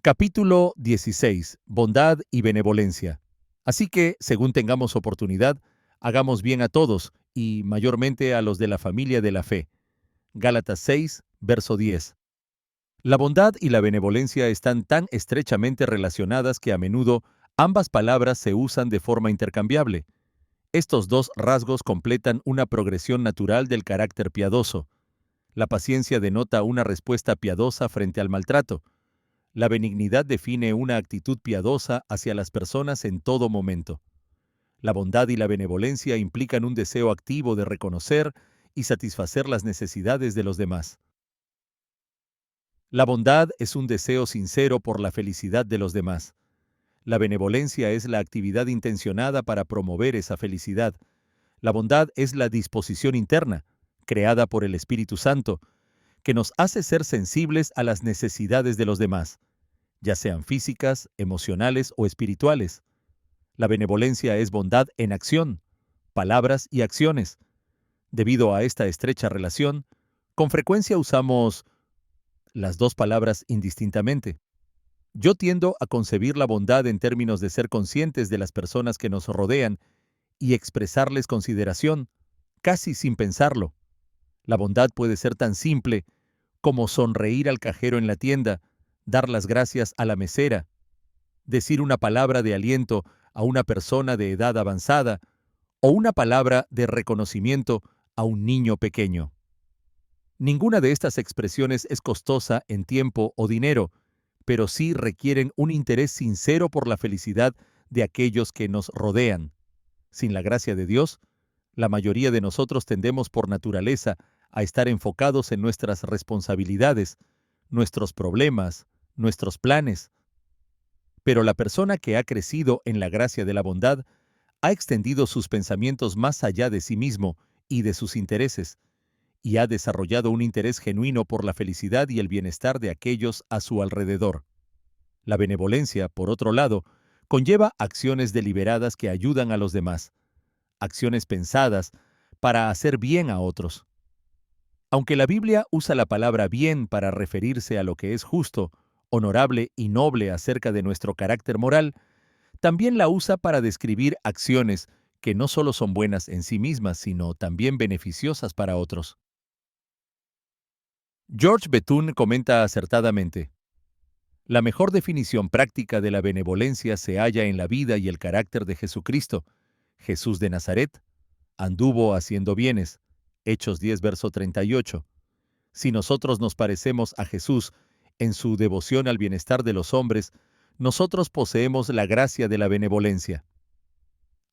Capítulo 16. Bondad y benevolencia. Así que, según tengamos oportunidad, hagamos bien a todos, y mayormente a los de la familia de la fe. Gálatas 6, verso 10. La bondad y la benevolencia están tan estrechamente relacionadas que a menudo ambas palabras se usan de forma intercambiable. Estos dos rasgos completan una progresión natural del carácter piadoso. La paciencia denota una respuesta piadosa frente al maltrato. La benignidad define una actitud piadosa hacia las personas en todo momento. La bondad y la benevolencia implican un deseo activo de reconocer y satisfacer las necesidades de los demás. La bondad es un deseo sincero por la felicidad de los demás. La benevolencia es la actividad intencionada para promover esa felicidad. La bondad es la disposición interna, creada por el Espíritu Santo, que nos hace ser sensibles a las necesidades de los demás, ya sean físicas, emocionales o espirituales. La benevolencia es bondad en acción, palabras y acciones. Debido a esta estrecha relación, con frecuencia usamos las dos palabras indistintamente. Yo tiendo a concebir la bondad en términos de ser conscientes de las personas que nos rodean y expresarles consideración, casi sin pensarlo. La bondad puede ser tan simple como sonreír al cajero en la tienda, dar las gracias a la mesera, decir una palabra de aliento a una persona de edad avanzada o una palabra de reconocimiento a un niño pequeño. Ninguna de estas expresiones es costosa en tiempo o dinero, pero sí requieren un interés sincero por la felicidad de aquellos que nos rodean. Sin la gracia de Dios, la mayoría de nosotros tendemos por naturaleza a estar enfocados en nuestras responsabilidades, nuestros problemas, nuestros planes. Pero la persona que ha crecido en la gracia de la bondad ha extendido sus pensamientos más allá de sí mismo y de sus intereses, y ha desarrollado un interés genuino por la felicidad y el bienestar de aquellos a su alrededor. La benevolencia, por otro lado, conlleva acciones deliberadas que ayudan a los demás, acciones pensadas para hacer bien a otros. Aunque la Biblia usa la palabra bien para referirse a lo que es justo, honorable y noble acerca de nuestro carácter moral, también la usa para describir acciones que no solo son buenas en sí mismas, sino también beneficiosas para otros. George Bethune comenta acertadamente: la mejor definición práctica de la benevolencia se halla en la vida y el carácter de Jesucristo. Jesús de Nazaret anduvo haciendo bienes. Hechos 10, verso 38. Si nosotros nos parecemos a Jesús en su devoción al bienestar de los hombres, nosotros poseemos la gracia de la benevolencia.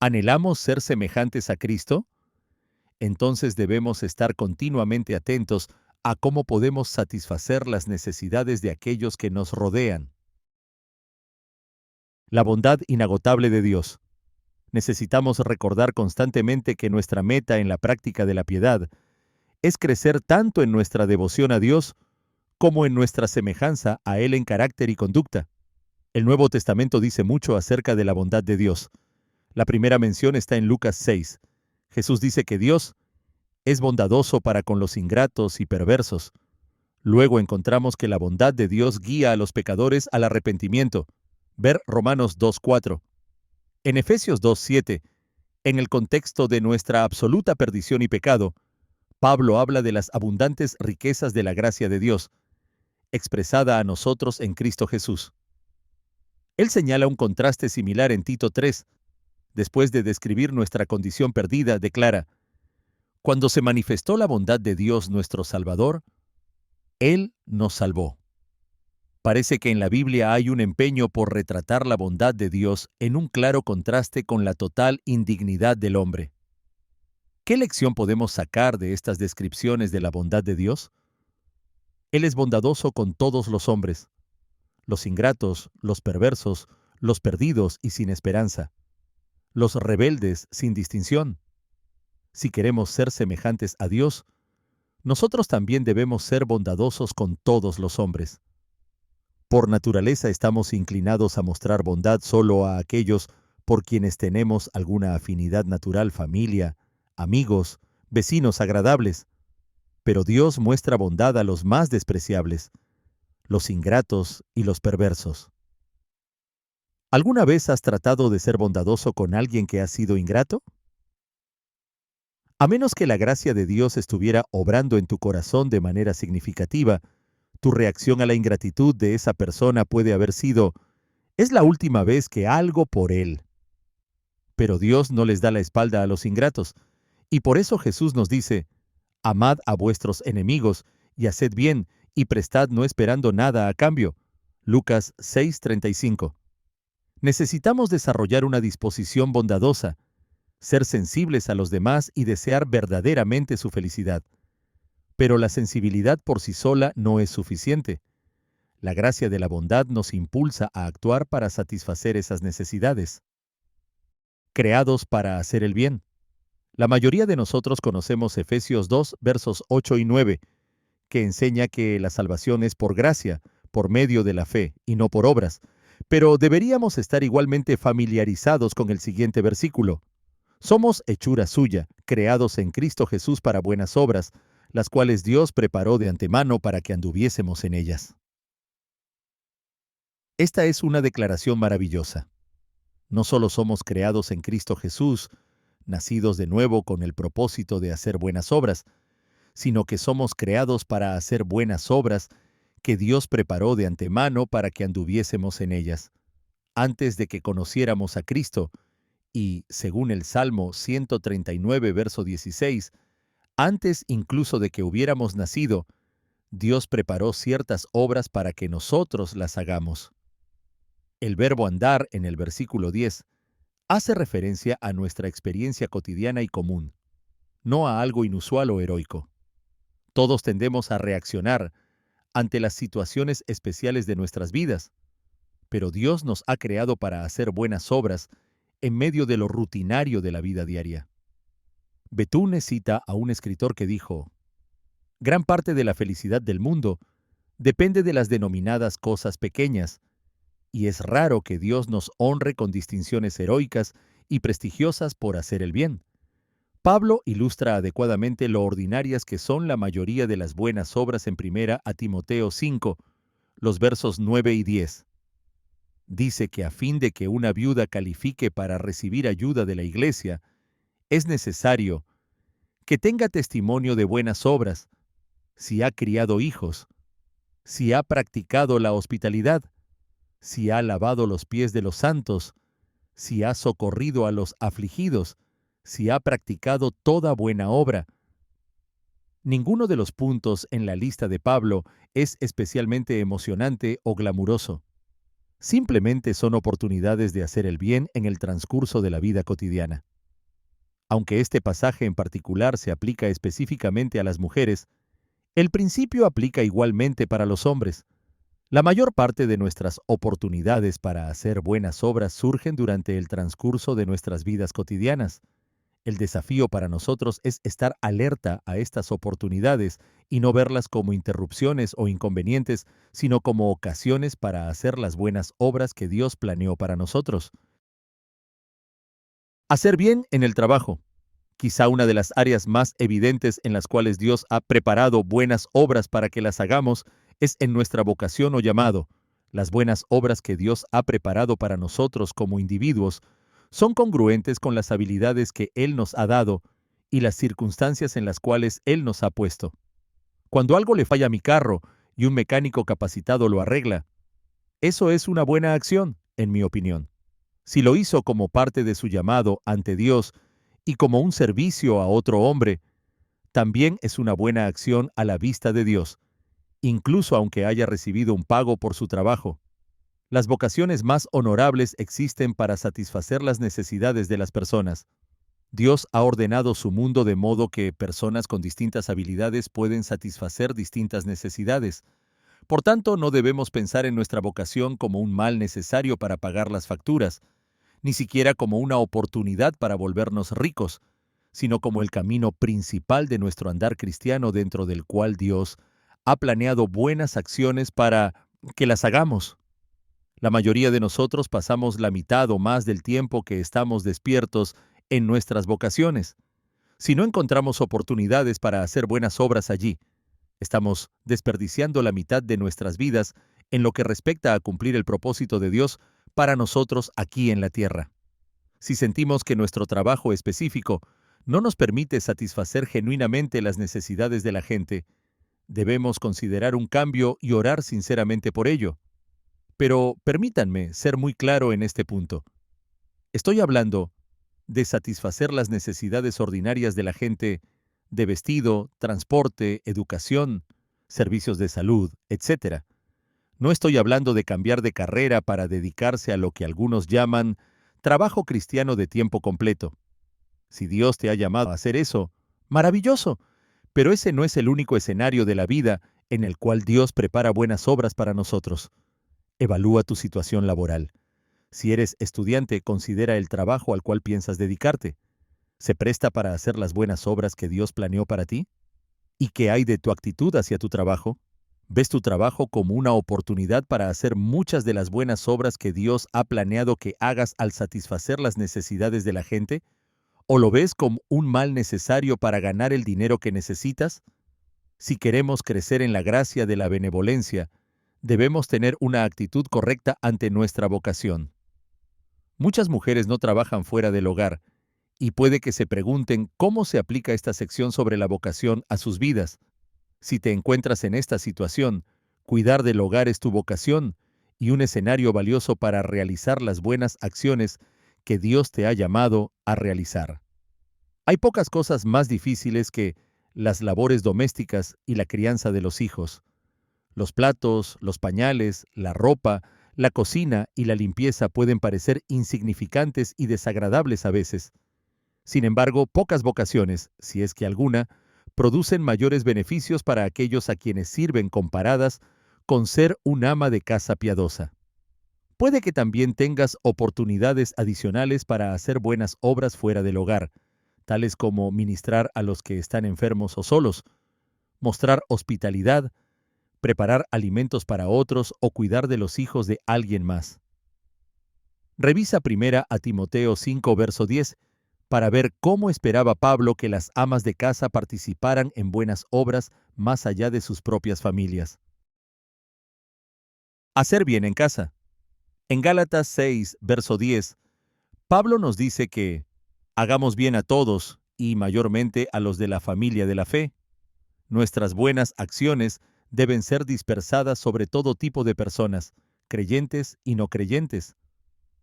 ¿Anhelamos ser semejantes a Cristo? Entonces debemos estar continuamente atentos a cómo podemos satisfacer las necesidades de aquellos que nos rodean. La bondad inagotable de Dios. Necesitamos recordar constantemente que nuestra meta en la práctica de la piedad es crecer tanto en nuestra devoción a Dios como en nuestra semejanza a Él en carácter y conducta. El Nuevo Testamento dice mucho acerca de la bondad de Dios. La primera mención está en Lucas 6. Jesús dice que Dios es bondadoso para con los ingratos y perversos. Luego encontramos que la bondad de Dios guía a los pecadores al arrepentimiento. Ver Romanos 2:4. En Efesios 2:7, en el contexto de nuestra absoluta perdición y pecado, Pablo habla de las abundantes riquezas de la gracia de Dios, expresada a nosotros en Cristo Jesús. Él señala un contraste similar en Tito 3. Después de describir nuestra condición perdida, declara: cuando se manifestó la bondad de Dios nuestro Salvador, Él nos salvó. Parece que en la Biblia hay un empeño por retratar la bondad de Dios en un claro contraste con la total indignidad del hombre. ¿Qué lección podemos sacar de estas descripciones de la bondad de Dios? Él es bondadoso con todos los hombres, los ingratos, los perversos, los perdidos y sin esperanza, los rebeldes sin distinción. Si queremos ser semejantes a Dios, nosotros también debemos ser bondadosos con todos los hombres. Por naturaleza estamos inclinados a mostrar bondad solo a aquellos por quienes tenemos alguna afinidad natural, familia, amigos, vecinos agradables. Pero Dios muestra bondad a los más despreciables, los ingratos y los perversos. ¿Alguna vez has tratado de ser bondadoso con alguien que ha sido ingrato? A menos que la gracia de Dios estuviera obrando en tu corazón de manera significativa, tu reacción a la ingratitud de esa persona puede haber sido: es la última vez que algo por él. Pero Dios no les da la espalda a los ingratos, y por eso Jesús nos dice: amad a vuestros enemigos, y haced bien, y prestad no esperando nada a cambio. Lucas 6:35. Necesitamos desarrollar una disposición bondadosa, ser sensibles a los demás y desear verdaderamente su felicidad. Pero la sensibilidad por sí sola no es suficiente. La gracia de la bondad nos impulsa a actuar para satisfacer esas necesidades. Creados para hacer el bien. La mayoría de nosotros conocemos Efesios 2, versos 8 y 9, que enseña que la salvación es por gracia, por medio de la fe, y no por obras. Pero deberíamos estar igualmente familiarizados con el siguiente versículo. Somos hechura suya, creados en Cristo Jesús para buenas obras, las cuales Dios preparó de antemano para que anduviésemos en ellas. Esta es una declaración maravillosa. No solo somos creados en Cristo Jesús, nacidos de nuevo con el propósito de hacer buenas obras, sino que somos creados para hacer buenas obras que Dios preparó de antemano para que anduviésemos en ellas. Antes de que conociéramos a Cristo, y, según el Salmo 139, verso 16, antes incluso de que hubiéramos nacido, Dios preparó ciertas obras para que nosotros las hagamos. El verbo andar en el versículo 10 hace referencia a nuestra experiencia cotidiana y común, no a algo inusual o heroico. Todos tendemos a reaccionar ante las situaciones especiales de nuestras vidas, pero Dios nos ha creado para hacer buenas obras en medio de lo rutinario de la vida diaria. Betune cita a un escritor que dijo: gran parte de la felicidad del mundo depende de las denominadas cosas pequeñas, y es raro que Dios nos honre con distinciones heroicas y prestigiosas por hacer el bien. Pablo ilustra adecuadamente lo ordinarias que son la mayoría de las buenas obras en 1 Timoteo 5, los versos 9 y 10. Dice que a fin de que una viuda califique para recibir ayuda de la iglesia, es necesario que tenga testimonio de buenas obras, si ha criado hijos, si ha practicado la hospitalidad, si ha lavado los pies de los santos, si ha socorrido a los afligidos, si ha practicado toda buena obra. Ninguno de los puntos en la lista de Pablo es especialmente emocionante o glamuroso. Simplemente son oportunidades de hacer el bien en el transcurso de la vida cotidiana. Aunque este pasaje en particular se aplica específicamente a las mujeres, el principio aplica igualmente para los hombres. La mayor parte de nuestras oportunidades para hacer buenas obras surgen durante el transcurso de nuestras vidas cotidianas. El desafío para nosotros es estar alerta a estas oportunidades y no verlas como interrupciones o inconvenientes, sino como ocasiones para hacer las buenas obras que Dios planeó para nosotros. Hacer bien en el trabajo. Quizá una de las áreas más evidentes en las cuales Dios ha preparado buenas obras para que las hagamos es en nuestra vocación o llamado. Las buenas obras que Dios ha preparado para nosotros como individuos son congruentes con las habilidades que Él nos ha dado y las circunstancias en las cuales Él nos ha puesto. Cuando algo le falla a mi carro y un mecánico capacitado lo arregla, eso es una buena acción, en mi opinión. Si lo hizo como parte de su llamado ante Dios y como un servicio a otro hombre, también es una buena acción a la vista de Dios, incluso aunque haya recibido un pago por su trabajo. Las vocaciones más honorables existen para satisfacer las necesidades de las personas. Dios ha ordenado su mundo de modo que personas con distintas habilidades pueden satisfacer distintas necesidades. Por tanto, no debemos pensar en nuestra vocación como un mal necesario para pagar las facturas, ni siquiera como una oportunidad para volvernos ricos, sino como el camino principal de nuestro andar cristiano dentro del cual Dios ha planeado buenas acciones para que las hagamos. La mayoría de nosotros pasamos la mitad o más del tiempo que estamos despiertos en nuestras vocaciones. Si no encontramos oportunidades para hacer buenas obras allí, Estamos desperdiciando la mitad de nuestras vidas en lo que respecta a cumplir el propósito de Dios para nosotros aquí en la tierra. Si sentimos que nuestro trabajo específico no nos permite satisfacer genuinamente las necesidades de la gente, debemos considerar un cambio y orar sinceramente por ello. Pero permítanme ser muy claro en este punto. Estoy hablando de satisfacer las necesidades ordinarias de la gente de vestido, transporte, educación, servicios de salud, etc. No estoy hablando de cambiar de carrera para dedicarse a lo que algunos llaman trabajo cristiano de tiempo completo. Si Dios te ha llamado a hacer eso, maravilloso, pero ese no es el único escenario de la vida en el cual Dios prepara buenas obras para nosotros. Evalúa tu situación laboral. Si eres estudiante, considera el trabajo al cual piensas dedicarte. ¿Se presta para hacer las buenas obras que Dios planeó para ti? ¿Y qué hay de tu actitud hacia tu trabajo? ¿Ves tu trabajo como una oportunidad para hacer muchas de las buenas obras que Dios ha planeado que hagas al satisfacer las necesidades de la gente? ¿O lo ves como un mal necesario para ganar el dinero que necesitas? Si queremos crecer en la gracia de la benevolencia, debemos tener una actitud correcta ante nuestra vocación. Muchas mujeres no trabajan fuera del hogar, y puede que se pregunten cómo se aplica esta sección sobre la vocación a sus vidas. Si te encuentras en esta situación, cuidar del hogar es tu vocación y un escenario valioso para realizar las buenas acciones que Dios te ha llamado a realizar. Hay pocas cosas más difíciles que las labores domésticas y la crianza de los hijos. Los platos, los pañales, la ropa, la cocina y la limpieza pueden parecer insignificantes y desagradables a veces. Sin embargo, pocas vocaciones, si es que alguna, producen mayores beneficios para aquellos a quienes sirven comparadas con ser un ama de casa piadosa. Puede que también tengas oportunidades adicionales para hacer buenas obras fuera del hogar, tales como ministrar a los que están enfermos o solos, mostrar hospitalidad, preparar alimentos para otros o cuidar de los hijos de alguien más. Revisa primera a Timoteo 5, verso 10, para ver cómo esperaba Pablo que las amas de casa participaran en buenas obras más allá de sus propias familias. Hacer bien en casa. En Gálatas 6, verso 10, Pablo nos dice que hagamos bien a todos y mayormente a los de la familia de la fe. Nuestras buenas acciones deben ser dispersadas sobre todo tipo de personas, creyentes y no creyentes.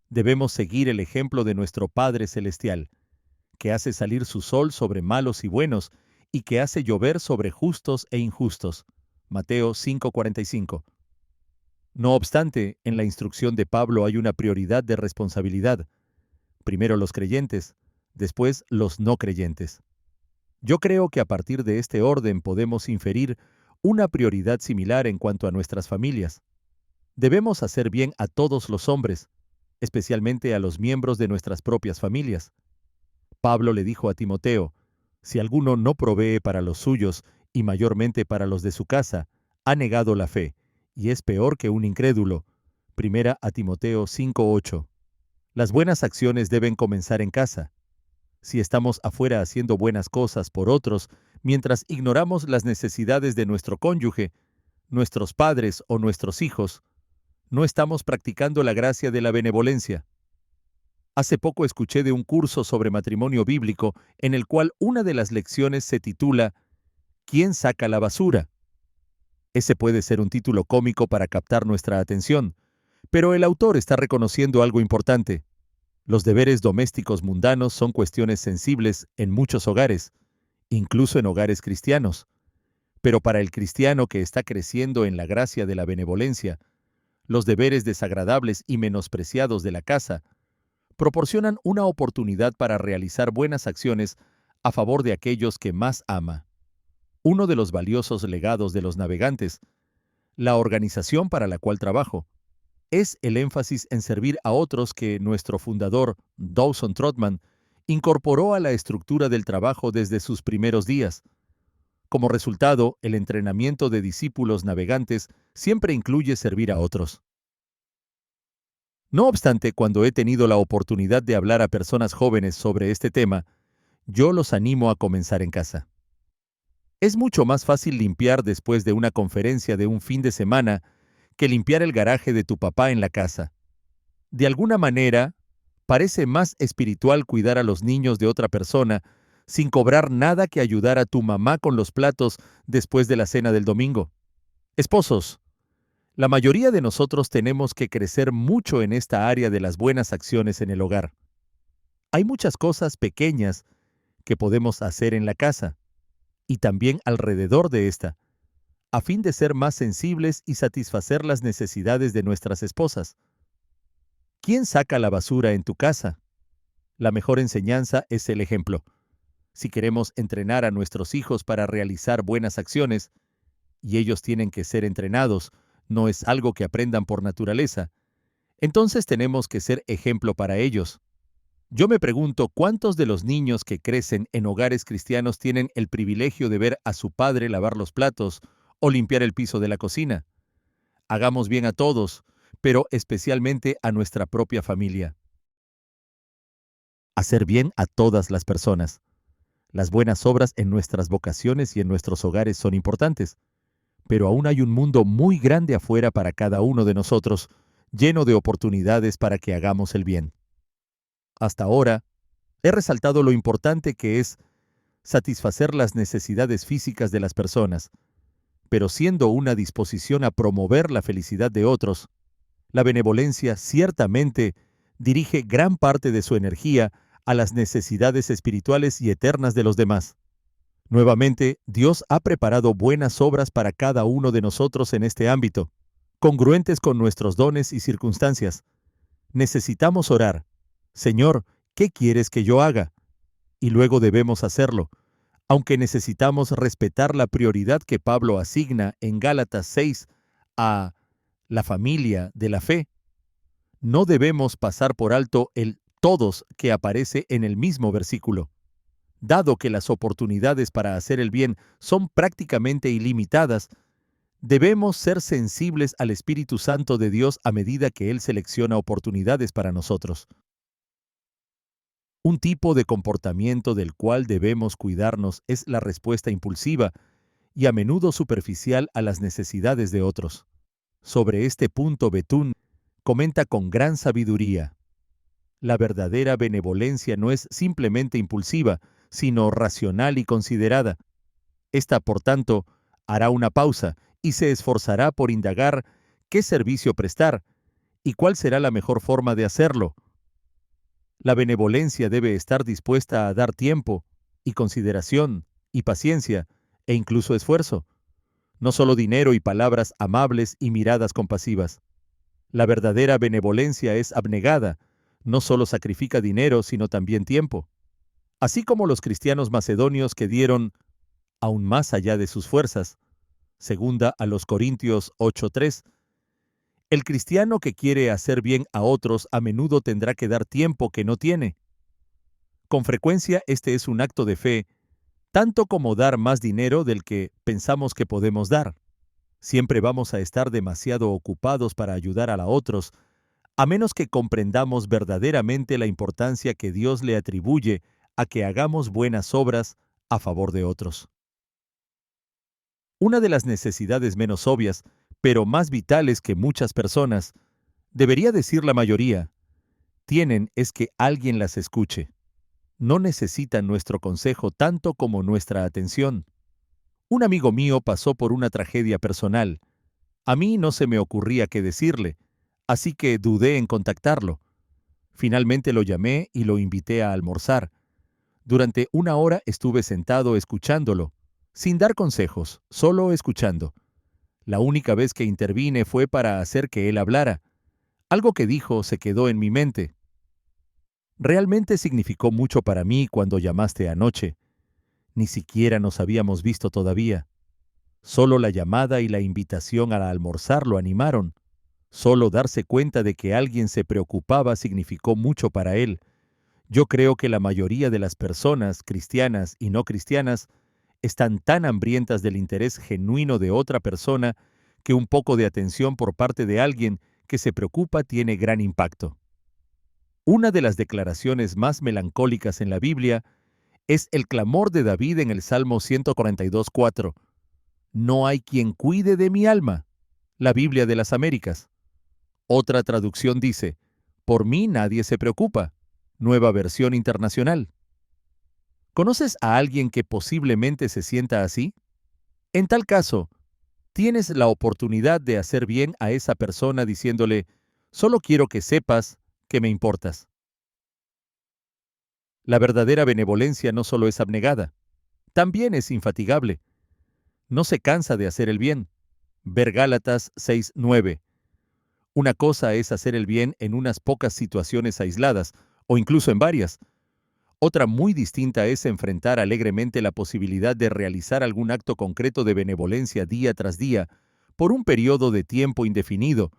Debemos seguir el ejemplo de nuestro Padre Celestial, que hace salir su sol sobre malos y buenos, y que hace llover sobre justos e injustos. Mateo 5:45. No obstante, en la instrucción de Pablo hay una prioridad de responsabilidad. Primero los creyentes, después los no creyentes. Yo creo que a partir de este orden podemos inferir una prioridad similar en cuanto a nuestras familias. Debemos hacer bien a todos los hombres, especialmente a los miembros de nuestras propias familias. Pablo le dijo a Timoteo, si alguno no provee para los suyos y mayormente para los de su casa, ha negado la fe, y es peor que un incrédulo. Primera a Timoteo 5:8. Las buenas acciones deben comenzar en casa. Si estamos afuera haciendo buenas cosas por otros, mientras ignoramos las necesidades de nuestro cónyuge, nuestros padres o nuestros hijos, no estamos practicando la gracia de la benevolencia. Hace poco escuché de un curso sobre matrimonio bíblico en el cual una de las lecciones se titula ¿Quién saca la basura? Ese puede ser un título cómico para captar nuestra atención, pero el autor está reconociendo algo importante. Los deberes domésticos mundanos son cuestiones sensibles en muchos hogares, incluso en hogares cristianos. Pero para el cristiano que está creciendo en la gracia de la benevolencia, los deberes desagradables y menospreciados de la casa proporcionan una oportunidad para realizar buenas acciones a favor de aquellos que más ama. Uno de los valiosos legados de los navegantes, la organización para la cual trabajo, es el énfasis en servir a otros que nuestro fundador, Dawson Trotman, incorporó a la estructura del trabajo desde sus primeros días. Como resultado, el entrenamiento de discípulos navegantes siempre incluye servir a otros. No obstante, cuando he tenido la oportunidad de hablar a personas jóvenes sobre este tema, yo los animo a comenzar en casa. Es mucho más fácil limpiar después de una conferencia de un fin de semana que limpiar el garaje de tu papá en la casa. De alguna manera, parece más espiritual cuidar a los niños de otra persona sin cobrar nada que ayudar a tu mamá con los platos después de la cena del domingo. Esposos, la mayoría de nosotros tenemos que crecer mucho en esta área de las buenas acciones en el hogar. Hay muchas cosas pequeñas que podemos hacer en la casa y también alrededor de esta, a fin de ser más sensibles y satisfacer las necesidades de nuestras esposas. ¿Quién saca la basura en tu casa? La mejor enseñanza es el ejemplo. Si queremos entrenar a nuestros hijos para realizar buenas acciones, y ellos tienen que ser entrenados, no es algo que aprendan por naturaleza, entonces tenemos que ser ejemplo para ellos. Yo me pregunto cuántos de los niños que crecen en hogares cristianos tienen el privilegio de ver a su padre lavar los platos o limpiar el piso de la cocina. Hagamos bien a todos, pero especialmente a nuestra propia familia. Hacer bien a todas las personas. Las buenas obras en nuestras vocaciones y en nuestros hogares son importantes, pero aún hay un mundo muy grande afuera para cada uno de nosotros, lleno de oportunidades para que hagamos el bien. Hasta ahora, he resaltado lo importante que es satisfacer las necesidades físicas de las personas, pero siendo una disposición a promover la felicidad de otros, la benevolencia ciertamente dirige gran parte de su energía a las necesidades espirituales y eternas de los demás. Nuevamente, Dios ha preparado buenas obras para cada uno de nosotros en este ámbito, congruentes con nuestros dones y circunstancias. Necesitamos orar: Señor, ¿qué quieres que yo haga? Y luego debemos hacerlo, aunque necesitamos respetar la prioridad que Pablo asigna en Gálatas 6 a la familia de la fe. No debemos pasar por alto el todos que aparece en el mismo versículo. Dado que las oportunidades para hacer el bien son prácticamente ilimitadas, debemos ser sensibles al Espíritu Santo de Dios a medida que Él selecciona oportunidades para nosotros. Un tipo de comportamiento del cual debemos cuidarnos es la respuesta impulsiva y a menudo superficial a las necesidades de otros. Sobre este punto, Betún comenta con gran sabiduría: la verdadera benevolencia no es simplemente impulsiva, sino racional y considerada. Esta, por tanto, hará una pausa y se esforzará por indagar qué servicio prestar y cuál será la mejor forma de hacerlo. La benevolencia debe estar dispuesta a dar tiempo y consideración y paciencia e incluso esfuerzo, no solo dinero y palabras amables y miradas compasivas. La verdadera benevolencia es abnegada, no solo sacrifica dinero, sino también tiempo. Así como los cristianos macedonios que dieron aún más allá de sus fuerzas. Segunda a los Corintios 8:3. El cristiano que quiere hacer bien a otros a menudo tendrá que dar tiempo que no tiene. Con frecuencia este es un acto de fe, tanto como dar más dinero del que pensamos que podemos dar. Siempre vamos a estar demasiado ocupados para ayudar a otros, a menos que comprendamos verdaderamente la importancia que Dios le atribuye a que hagamos buenas obras a favor de otros. Una de las necesidades menos obvias, pero más vitales que muchas personas, debería decir la mayoría, tienen es que alguien las escuche. No necesitan nuestro consejo tanto como nuestra atención. Un amigo mío pasó por una tragedia personal. A mí no se me ocurría qué decirle, así que dudé en contactarlo. Finalmente lo llamé y lo invité a almorzar. Durante una hora estuve sentado escuchándolo, sin dar consejos, solo escuchando. La única vez que intervine fue para hacer que él hablara. Algo que dijo se quedó en mi mente. Realmente significó mucho para mí cuando llamaste anoche. Ni siquiera nos habíamos visto todavía. Solo la llamada y la invitación a almorzar lo animaron. Solo darse cuenta de que alguien se preocupaba significó mucho para él. Yo creo que la mayoría de las personas, cristianas y no cristianas, están tan hambrientas del interés genuino de otra persona que un poco de atención por parte de alguien que se preocupa tiene gran impacto. Una de las declaraciones más melancólicas en la Biblia Es el clamor de David en el Salmo 142:4. No hay quien cuide de mi alma. La Biblia de las Américas. Otra traducción dice, por mí nadie se preocupa. Nueva versión internacional. ¿Conoces a alguien que posiblemente se sienta así? En tal caso, tienes la oportunidad de hacer bien a esa persona diciéndole, solo quiero que sepas que me importas. La verdadera benevolencia no solo es abnegada, también es infatigable. No se cansa de hacer el bien. Ver Gálatas 6:9. Una cosa es hacer el bien en unas pocas situaciones aisladas, o incluso en varias. Otra muy distinta es enfrentar alegremente la posibilidad de realizar algún acto concreto de benevolencia día tras día, por un periodo de tiempo indefinido,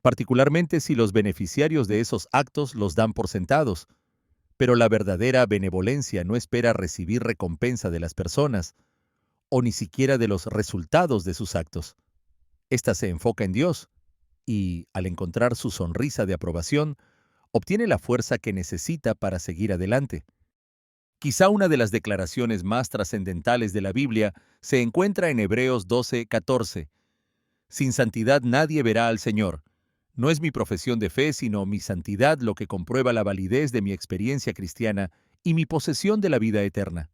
particularmente si los beneficiarios de esos actos los dan por sentados. Pero la verdadera benevolencia no espera recibir recompensa de las personas, o ni siquiera de los resultados de sus actos. Esta se enfoca en Dios, y, al encontrar su sonrisa de aprobación, obtiene la fuerza que necesita para seguir adelante. Quizá una de las declaraciones más trascendentales de la Biblia se encuentra en Hebreos 12:14. Sin santidad nadie verá al Señor. No es mi profesión de fe, sino mi santidad lo que comprueba la validez de mi experiencia cristiana y mi posesión de la vida eterna.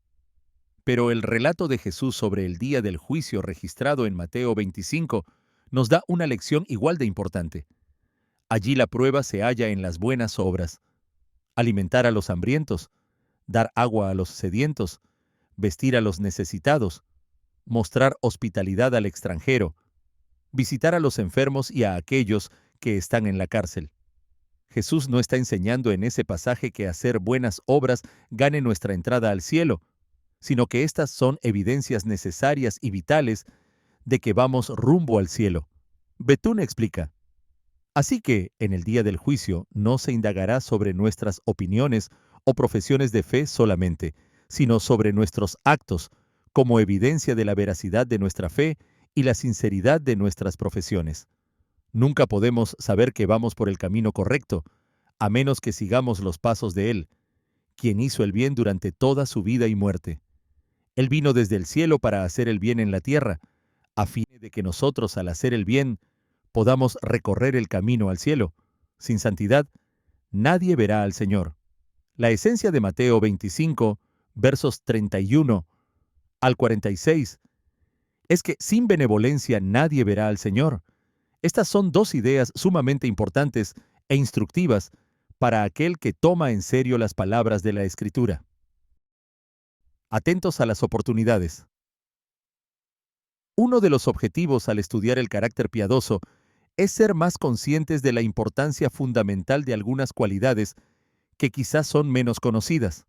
Pero el relato de Jesús sobre el día del juicio registrado en Mateo 25 nos da una lección igual de importante. Allí la prueba se halla en las buenas obras. Alimentar a los hambrientos, dar agua a los sedientos, vestir a los necesitados, mostrar hospitalidad al extranjero, visitar a los enfermos y a aquellos que están en la cárcel. Jesús no está enseñando en ese pasaje que hacer buenas obras gane nuestra entrada al cielo, sino que estas son evidencias necesarias y vitales de que vamos rumbo al cielo. Betún explica. Así que, en el día del juicio, no se indagará sobre nuestras opiniones o profesiones de fe solamente, sino sobre nuestros actos, como evidencia de la veracidad de nuestra fe y la sinceridad de nuestras profesiones. Nunca podemos saber que vamos por el camino correcto, a menos que sigamos los pasos de Él, quien hizo el bien durante toda su vida y muerte. Él vino desde el cielo para hacer el bien en la tierra, a fin de que nosotros, al hacer el bien, podamos recorrer el camino al cielo. Sin santidad, nadie verá al Señor. La esencia de Mateo 25, versos 31 al 46, es que sin benevolencia nadie verá al Señor. Estas son dos ideas sumamente importantes e instructivas para aquel que toma en serio las palabras de la Escritura. Atentos a las oportunidades. Uno de los objetivos al estudiar el carácter piadoso es ser más conscientes de la importancia fundamental de algunas cualidades que quizás son menos conocidas.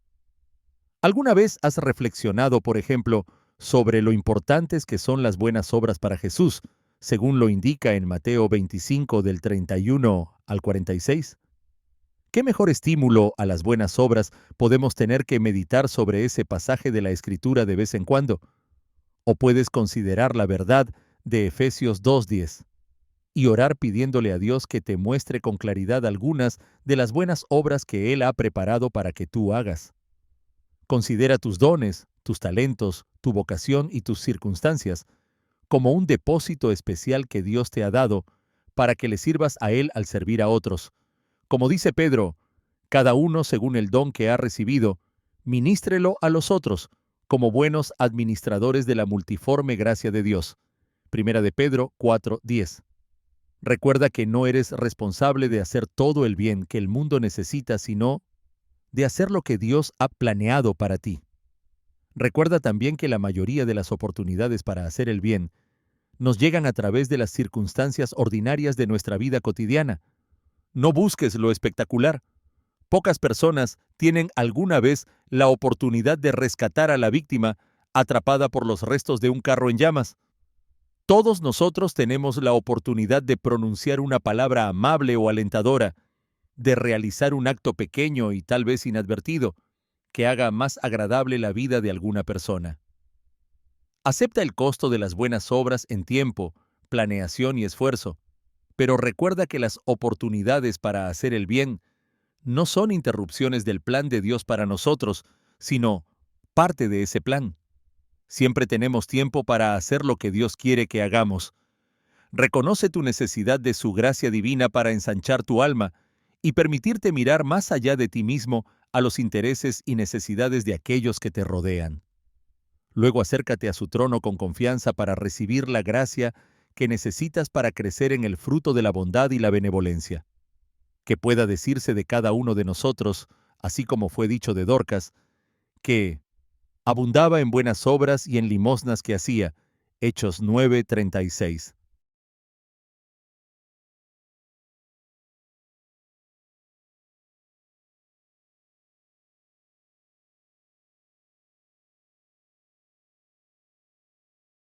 ¿Alguna vez has reflexionado, por ejemplo, sobre lo importantes que son las buenas obras para Jesús, según lo indica en Mateo 25 del 31 al 46? ¿Qué mejor estímulo a las buenas obras podemos tener que meditar sobre ese pasaje de la Escritura de vez en cuando? ¿O puedes considerar la verdad de Efesios 2:10 y orar pidiéndole a Dios que te muestre con claridad algunas de las buenas obras que Él ha preparado para que tú hagas? Considera tus dones, tus talentos, tu vocación y tus circunstancias como un depósito especial que Dios te ha dado para que le sirvas a Él al servir a otros. Como dice Pedro, cada uno según el don que ha recibido, ministrelo a los otros, como buenos administradores de la multiforme gracia de Dios. Primera de Pedro 4:10. Recuerda que no eres responsable de hacer todo el bien que el mundo necesita, sino de hacer lo que Dios ha planeado para ti. Recuerda también que la mayoría de las oportunidades para hacer el bien nos llegan a través de las circunstancias ordinarias de nuestra vida cotidiana. No busques lo espectacular. Pocas personas tienen alguna vez la oportunidad de rescatar a la víctima atrapada por los restos de un carro en llamas. Todos nosotros tenemos la oportunidad de pronunciar una palabra amable o alentadora, de realizar un acto pequeño y tal vez inadvertido, que haga más agradable la vida de alguna persona. Acepta el costo de las buenas obras en tiempo, planeación y esfuerzo, pero recuerda que las oportunidades para hacer el bien no son interrupciones del plan de Dios para nosotros, sino parte de ese plan. Siempre tenemos tiempo para hacer lo que Dios quiere que hagamos. Reconoce tu necesidad de su gracia divina para ensanchar tu alma y permitirte mirar más allá de ti mismo a los intereses y necesidades de aquellos que te rodean. Luego acércate a su trono con confianza para recibir la gracia que necesitas para crecer en el fruto de la bondad y la benevolencia. Que pueda decirse de cada uno de nosotros, así como fue dicho de Dorcas, que abundaba en buenas obras y en limosnas que hacía. Hechos 9:36.